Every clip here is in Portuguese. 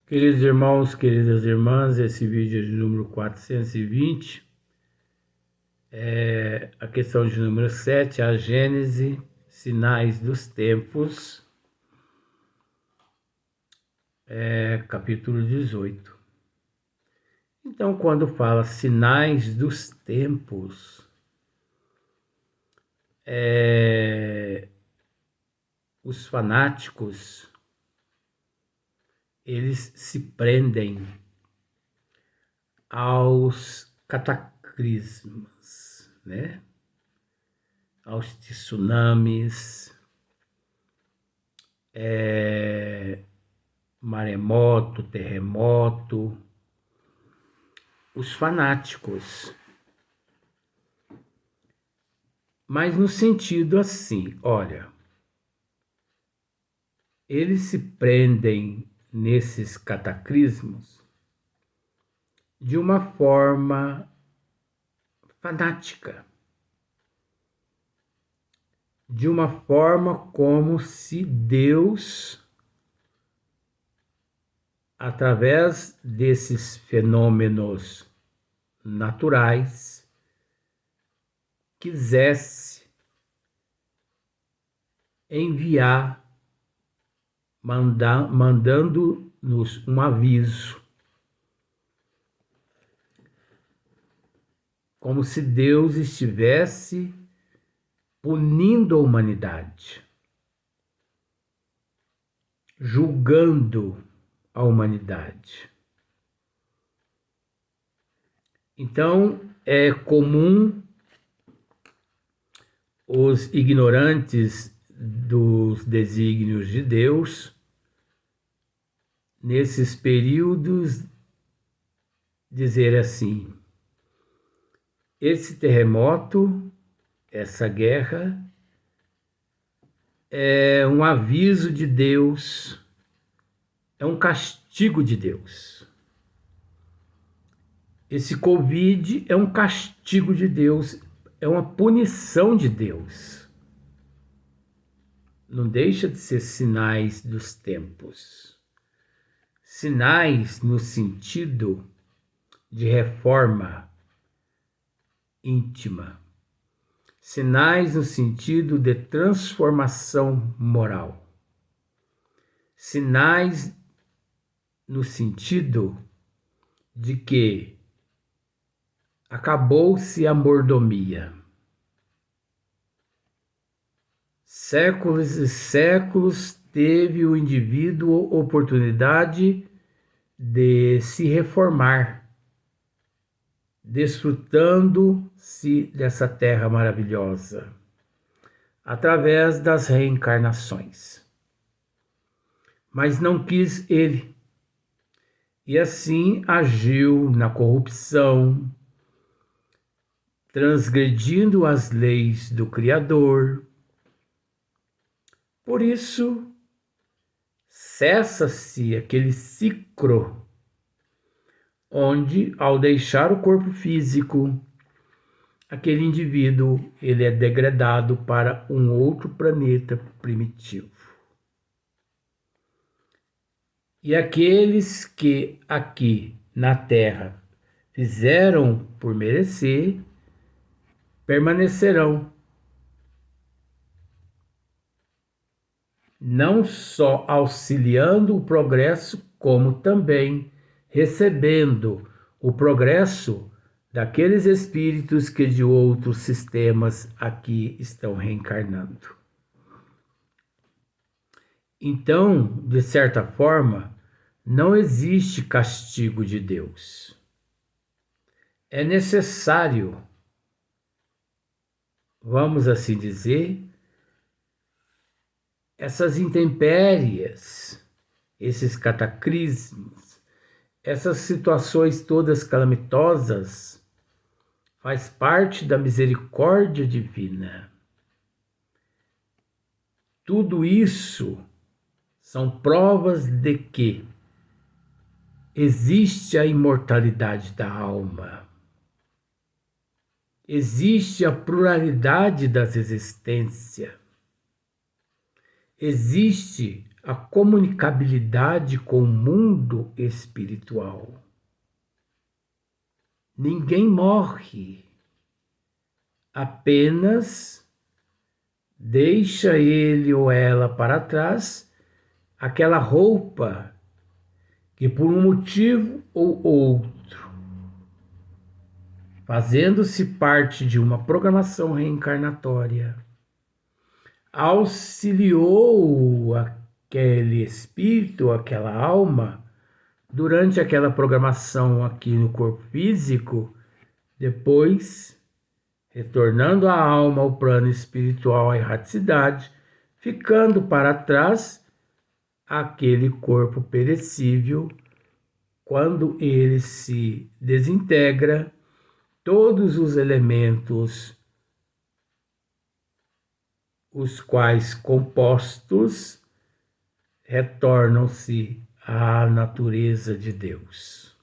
Queridos irmãos, queridas irmãs, esse vídeo é de número 420, a questão de número 7, a Gênese, sinais dos tempos, capítulo 18. Então, quando fala sinais dos tempos, os fanáticos, eles se prendem aos cataclismos, né? Aos tsunamis, maremoto, terremoto, os fanáticos. Mas no sentido assim, olha, eles se prendem nesses cataclismos de uma forma fanática, de uma forma como se Deus, através desses fenômenos naturais, quisesse enviar, mandando-nos um aviso, como se Deus estivesse punindo a humanidade, julgando a humanidade. Então, é comum os ignorantes dos desígnios de Deus, nesses períodos, dizer assim: esse terremoto, essa guerra, é um aviso de Deus, é um castigo de Deus. Esse Covid é um castigo de Deus, é uma punição de Deus. Não deixa de ser sinais dos tempos. Sinais no sentido de reforma íntima. Sinais no sentido de transformação moral. Sinais no sentido de que acabou-se a mordomia. Séculos e séculos teve o indivíduo oportunidade de se reformar, desfrutando-se dessa terra maravilhosa, através das reencarnações. Mas não quis ele, e assim agiu na corrupção, transgredindo as leis do Criador. Por isso, cessa-se aquele ciclo onde, ao deixar o corpo físico, aquele indivíduo ele é degradado para um outro planeta primitivo. E aqueles que aqui na Terra fizeram por merecer, permanecerão, não só auxiliando o progresso, como também recebendo o progresso daqueles espíritos que de outros sistemas aqui estão reencarnando. Então, de certa forma, não existe castigo de Deus. É necessário, vamos assim dizer, essas intempéries, esses cataclismos, essas situações todas calamitosas, faz parte da misericórdia divina. Tudo isso são provas de que existe a imortalidade da alma. Existe a pluralidade das existências. Existe a comunicabilidade com o mundo espiritual. Ninguém morre, apenas deixa ele ou ela para trás aquela roupa que, por um motivo ou outro, fazendo-se parte de uma programação reencarnatória, auxiliou aquele espírito, aquela alma, durante aquela programação aqui no corpo físico, depois, retornando a alma ao plano espiritual, à erraticidade, ficando para trás aquele corpo perecível. Quando ele se desintegra, todos os elementos, os quais compostos, retornam-se à natureza de Deus.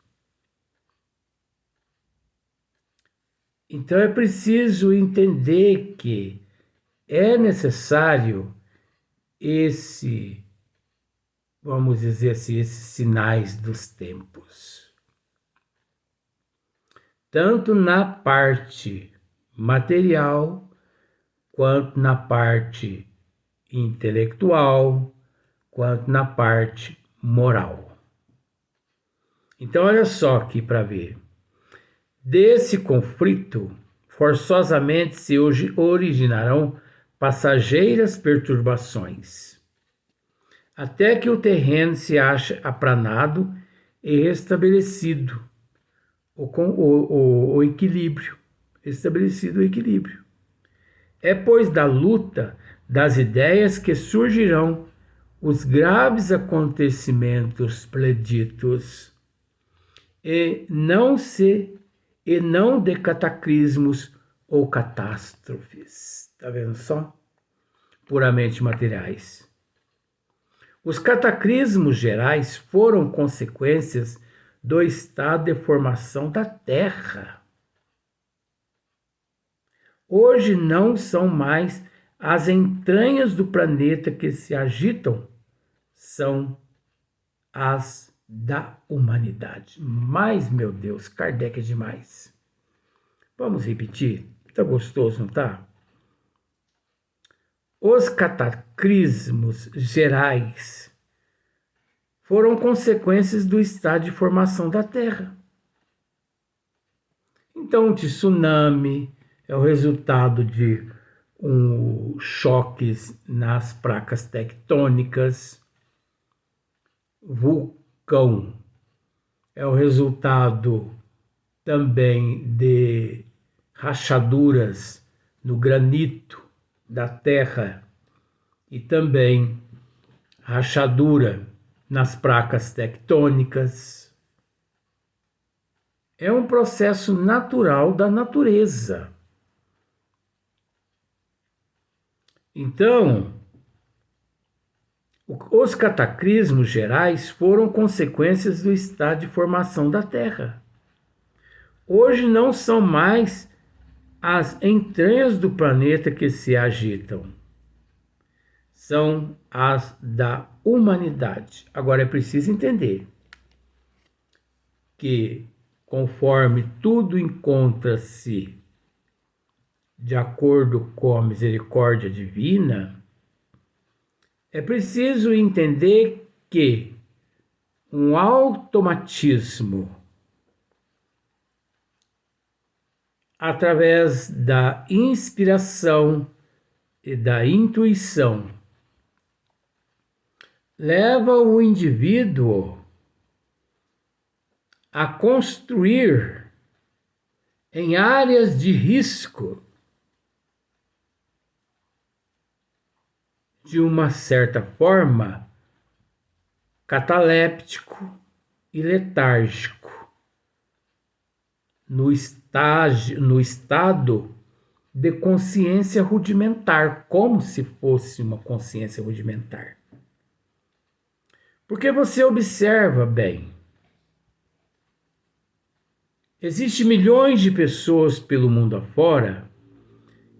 Então é preciso entender que é necessário vamos dizer assim, esses sinais dos tempos. Tanto na parte material, quanto na parte intelectual, quanto na parte moral. Então, olha só aqui para ver. Desse conflito, forçosamente se originarão passageiras perturbações, até que o terreno se ache aplanado e restabelecido o equilíbrio. Estabelecido o equilíbrio. É, pois, da luta das ideias que surgirão os graves acontecimentos preditos, e não de cataclismos ou catástrofes. Está vendo só? Puramente materiais. Os cataclismos gerais foram consequências do estado de formação da Terra. Hoje não são mais as entranhas do planeta que se agitam, são as da humanidade. Mas, meu Deus, Kardec é demais. Vamos repetir? Tá gostoso, não tá? Os cataclismos gerais foram consequências do estado de formação da Terra. Então, o tsunami é o resultado de choques nas placas tectônicas. Vulcão é o resultado também de rachaduras no granito da Terra e também rachadura nas placas tectônicas. É um processo natural da natureza. Então, os cataclismos gerais foram consequências do estado de formação da Terra. Hoje não são mais as entranhas do planeta que se agitam, são as da humanidade. Agora é preciso entender que, conforme tudo encontra-se de acordo com a misericórdia divina, é preciso entender que um automatismo, através da inspiração e da intuição, leva o indivíduo a construir em áreas de risco, de uma certa forma, cataléptico e letárgico, no estado de consciência rudimentar, como se fosse uma consciência rudimentar. Porque você observa bem, existem milhões de pessoas pelo mundo afora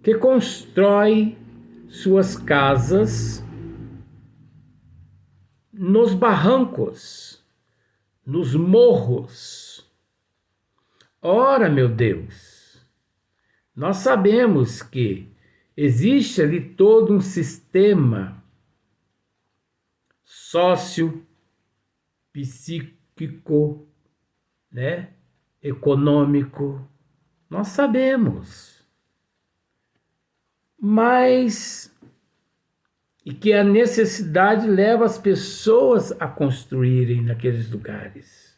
que constroem suas casas nos barrancos, nos morros. Ora, meu Deus, nós sabemos que existe ali todo um sistema sócio-psíquico, né? Econômico. Nós sabemos. Mas e que a necessidade leva as pessoas a construírem naqueles lugares.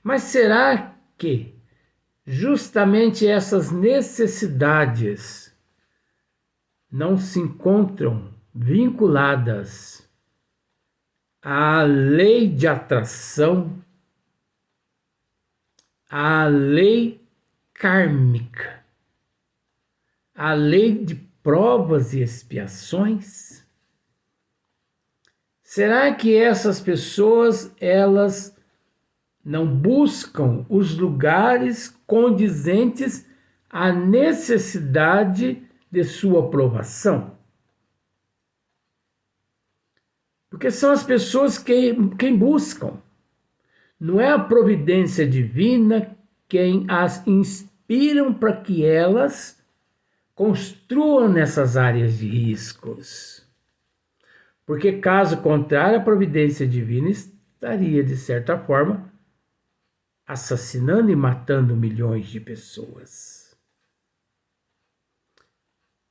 Mas será que justamente essas necessidades não se encontram vinculadas à lei de atração, à lei kármica, à lei de provas e expiações? Será que essas pessoas, elas não buscam os lugares condizentes à necessidade de sua aprovação? Porque são as pessoas quem buscam. Não é a providência divina quem as inspiram para que elas construam nessas áreas de riscos. Porque, caso contrário, a providência divina estaria, de certa forma, assassinando e matando milhões de pessoas.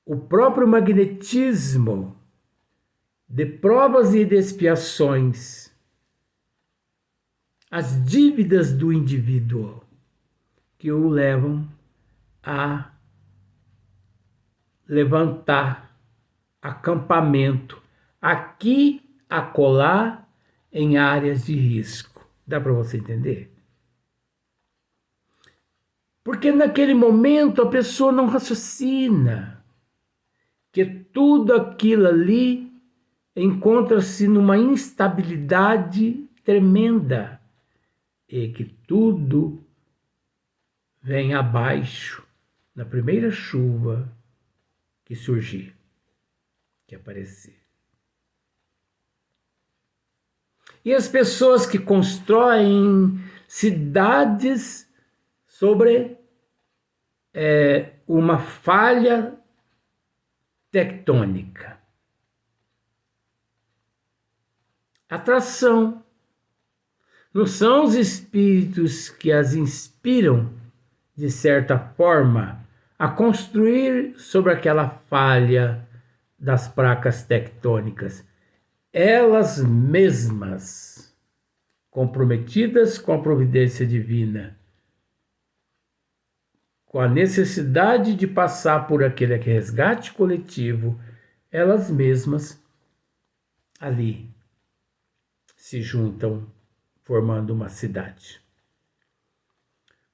O próprio magnetismo de provas e de expiações, as dívidas do indivíduo que o levam a levantar acampamento aqui, acolá, em áreas de risco. Dá para você entender? Porque naquele momento a pessoa não raciocina que tudo aquilo ali encontra-se numa instabilidade tremenda e que tudo vem abaixo na primeira chuva que surgir, que aparecer. E as pessoas que constroem cidades sobre uma falha tectônica. Atração. Não são os espíritos que as inspiram, de certa forma, a construir sobre aquela falha das placas tectônicas. Elas mesmas, comprometidas com a providência divina, com a necessidade de passar por aquele resgate coletivo, elas mesmas ali se juntam, formando uma cidade.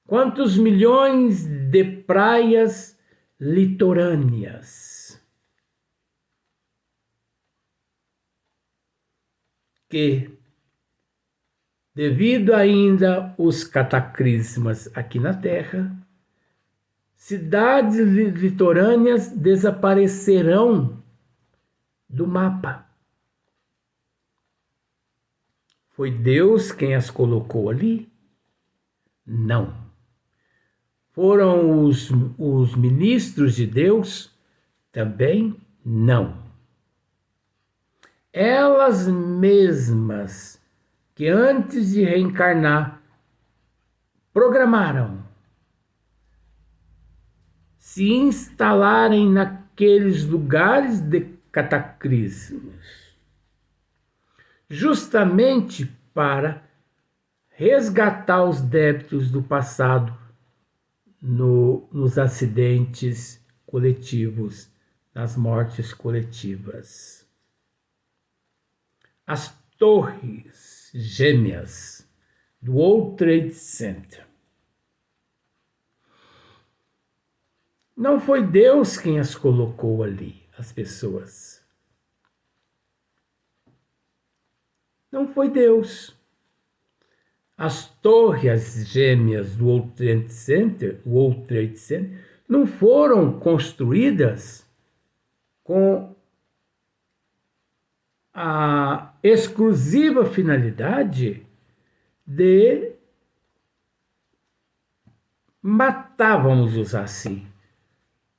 Quantos milhões de praias litorâneas que, devido ainda aos cataclismas aqui na Terra, cidades litorâneas desaparecerão do mapa. Foi Deus quem as colocou ali? Não. Foram os ministros de Deus? Também não. Elas mesmas que antes de reencarnar programaram se instalarem naqueles lugares de cataclismos, justamente para resgatar os débitos do passado nos acidentes coletivos, nas mortes coletivas. As torres gêmeas do World Trade Center. Não foi Deus quem as colocou ali, as pessoas. Não foi Deus. As torres gêmeas do World Trade Center, não foram construídas com a exclusiva finalidade de matar, vamos usar assim,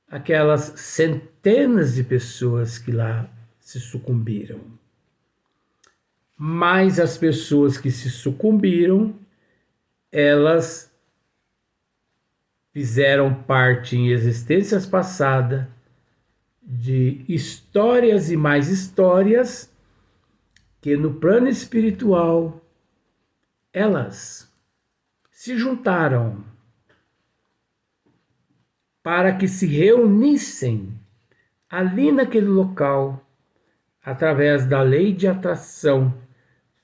aquelas centenas de pessoas que lá se sucumbiram. Mas as pessoas que se sucumbiram, elas fizeram parte em existências passadas de histórias e mais histórias que no plano espiritual elas se juntaram para que se reunissem ali naquele local através da lei de atração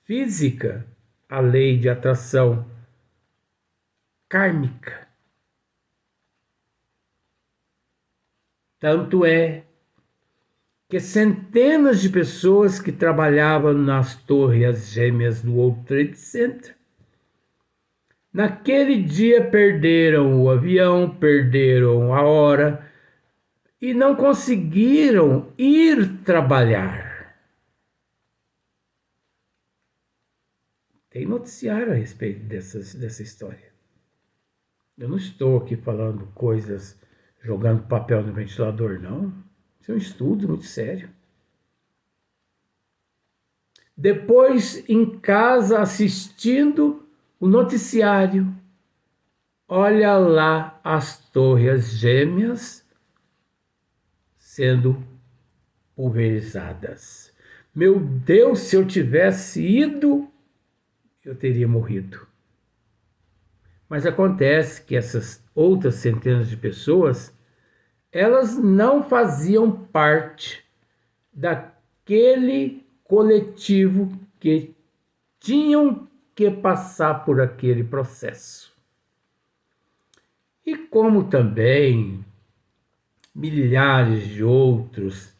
física, a lei de atração kármica. Tanto é que centenas de pessoas que trabalhavam nas torres gêmeas do World Trade Center, naquele dia perderam o avião, perderam a hora e não conseguiram ir trabalhar. Tem noticiário a respeito dessa história. Eu não estou aqui falando coisas, jogando papel no ventilador, não. Isso é um estudo muito sério. Depois, em casa, assistindo o noticiário, olha lá as torres gêmeas sendo pulverizadas. Meu Deus, se eu tivesse ido, eu teria morrido. Mas acontece que essas outras centenas de pessoas, elas não faziam parte daquele coletivo que tinham que passar por aquele processo. E como também milhares de outros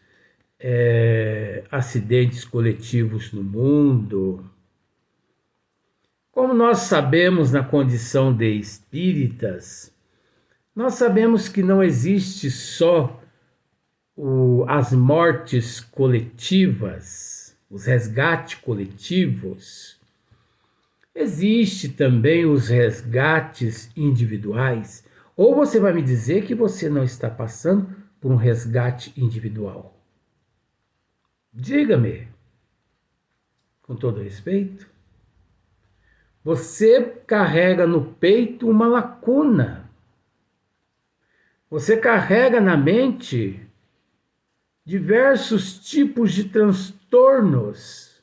acidentes coletivos no mundo, como nós sabemos na condição de espíritas, nós sabemos que não existe só as mortes coletivas, os resgates coletivos. Existe também os resgates individuais. Ou você vai me dizer que você não está passando por um resgate individual? Diga-me, com todo respeito. Você carrega no peito uma lacuna. Você carrega na mente diversos tipos de transtornos,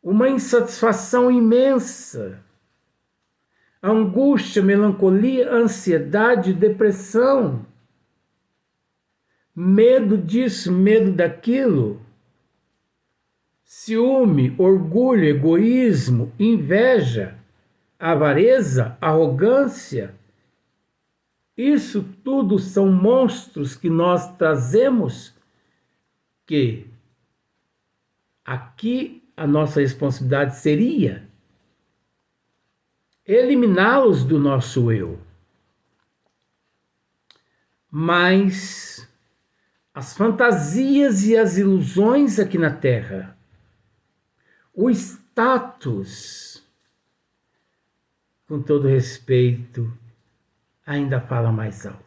uma insatisfação imensa, angústia, melancolia, ansiedade, depressão, medo disso, medo daquilo, ciúme, orgulho, egoísmo, inveja, avareza, arrogância. Isso tudo são monstros que nós trazemos, que aqui a nossa responsabilidade seria eliminá-los do nosso eu. Mas as fantasias e as ilusões aqui na Terra, o status, com todo respeito, ainda fala mais alto.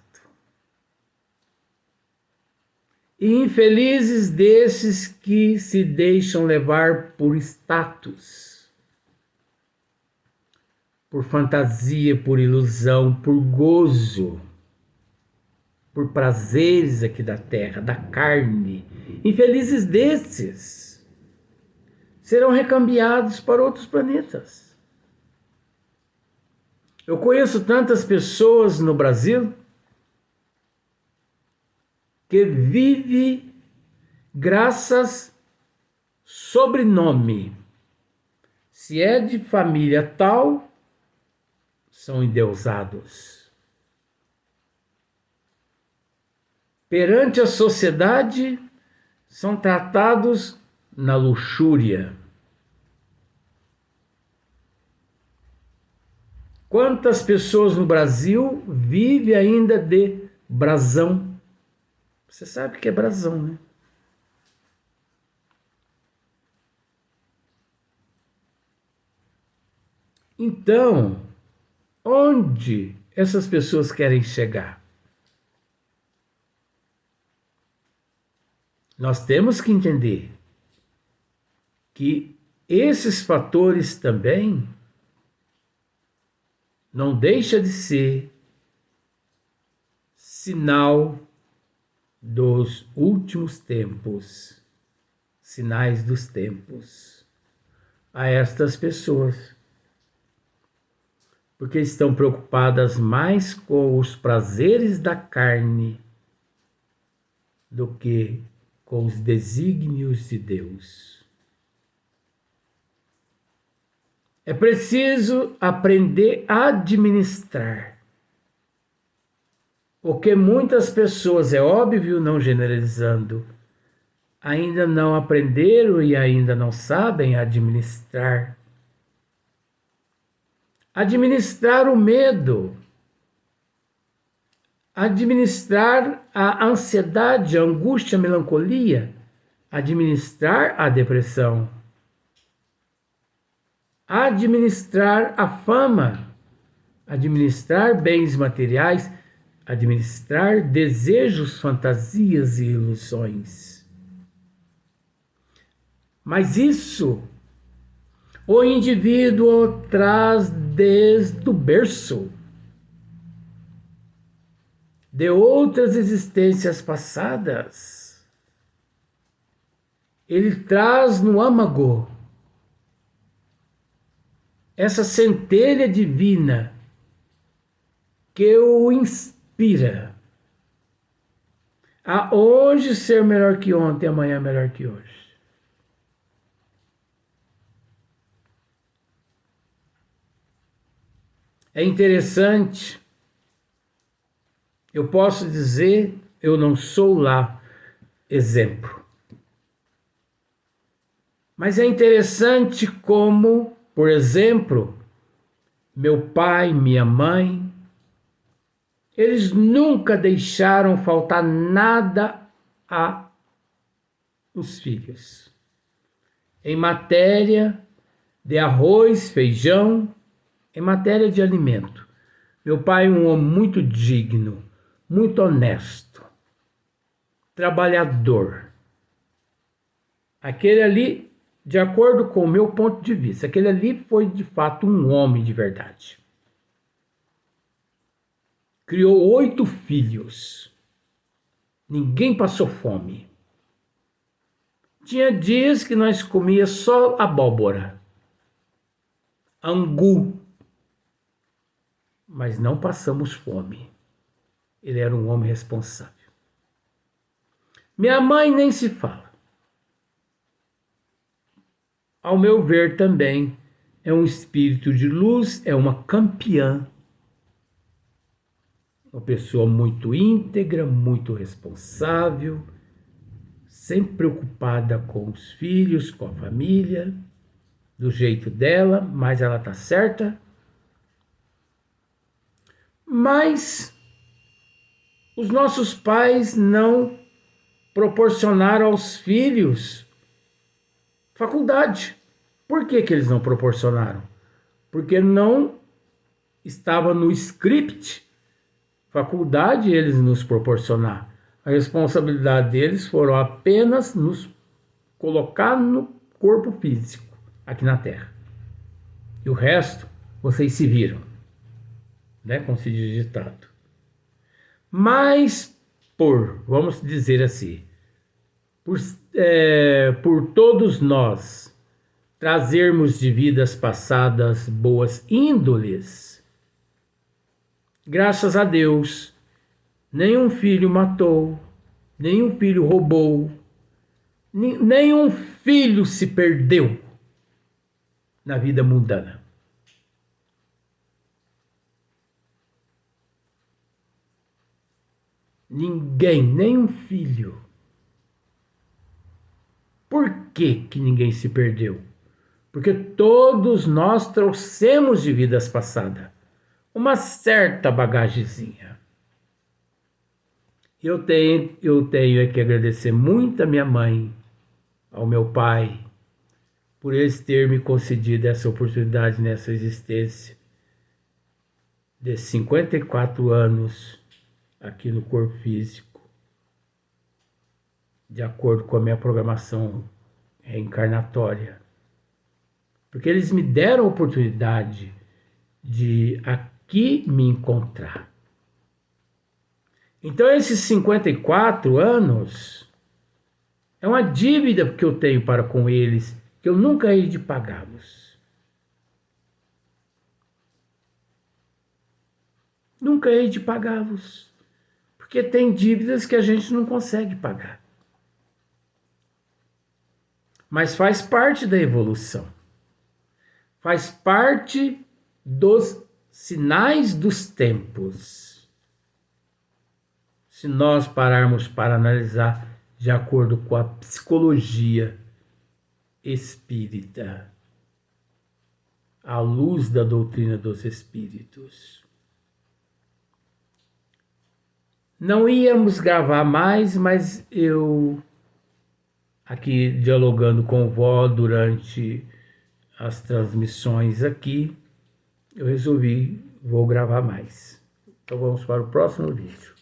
E infelizes desses que se deixam levar por status, por fantasia, por ilusão, por gozo, por prazeres aqui da terra, da carne. Infelizes desses serão recambiados para outros planetas. Eu conheço tantas pessoas no Brasil que vivem graças sobrenome. Se é de família tal, são endeusados. Perante a sociedade, são tratados na luxúria. Quantas pessoas no Brasil vivem ainda de brasão? Você sabe o que é brasão, né? Então, onde essas pessoas querem chegar? Nós temos que entender que esses fatores também não deixa de ser sinal dos últimos tempos, sinais dos tempos a estas pessoas, porque estão preocupadas mais com os prazeres da carne do que com os desígnios de Deus. É preciso aprender a administrar. O que muitas pessoas, é óbvio, não generalizando, ainda não aprenderam e ainda não sabem administrar. Administrar o medo, administrar a ansiedade, a angústia, a melancolia, administrar a depressão, administrar a fama, administrar bens materiais, administrar desejos, fantasias e ilusões. Mas isso o indivíduo traz desde o berço, de outras existências passadas. Ele traz no âmago essa centelha divina que o inspira a hoje ser melhor que ontem, amanhã melhor que hoje. É interessante, eu posso dizer, eu não sou lá exemplo. Mas é interessante como, por exemplo, meu pai, minha mãe, eles nunca deixaram faltar nada a os filhos. Em matéria de arroz, feijão, em matéria de alimento. Meu pai é um homem muito digno, muito honesto, trabalhador. Aquele ali, de acordo com o meu ponto de vista, aquele ali foi de fato um homem de verdade. Criou 8 filhos. Ninguém passou fome. Tinha dias que nós comíamos só abóbora, angu, mas não passamos fome. Ele era um homem responsável. Minha mãe nem se fala. Ao meu ver também é um espírito de luz, é uma campeã. Uma pessoa muito íntegra, muito responsável, sempre preocupada com os filhos, com a família, do jeito dela, mas ela está certa. Mas os nossos pais não proporcionaram aos filhos faculdade. Por que eles não proporcionaram? Porque não estava no script faculdade eles nos proporcionar. A responsabilidade deles foram apenas nos colocar no corpo físico, aqui na Terra. E o resto, vocês se viram, né? Como se diz ditado. Mas, vamos dizer assim, por todos nós trazermos de vidas passadas boas índoles, graças a Deus, nenhum filho matou, nenhum filho roubou, nenhum filho se perdeu na vida mundana. Ninguém, nenhum filho. Por que ninguém se perdeu? Porque todos nós trouxemos de vidas passadas uma certa bagagezinha. Eu tenho que agradecer muito a minha mãe, ao meu pai, por eles terem me concedido essa oportunidade nessa existência de 54 anos aqui no corpo físico, de acordo com a minha programação reencarnatória. Porque eles me deram a oportunidade de aqui me encontrar. Então esses 54 anos é uma dívida que eu tenho para com eles, que eu nunca hei de pagá-los. Nunca hei de pagá-los. Porque tem dívidas que a gente não consegue pagar. Mas faz parte da evolução. Faz parte dos sinais dos tempos. Se nós pararmos para analisar de acordo com a psicologia espírita, à luz da doutrina dos espíritos. Não íamos gravar mais, mas eu, aqui dialogando com o Vó durante as transmissões aqui, eu resolvi, vou gravar mais. Então vamos para o próximo vídeo.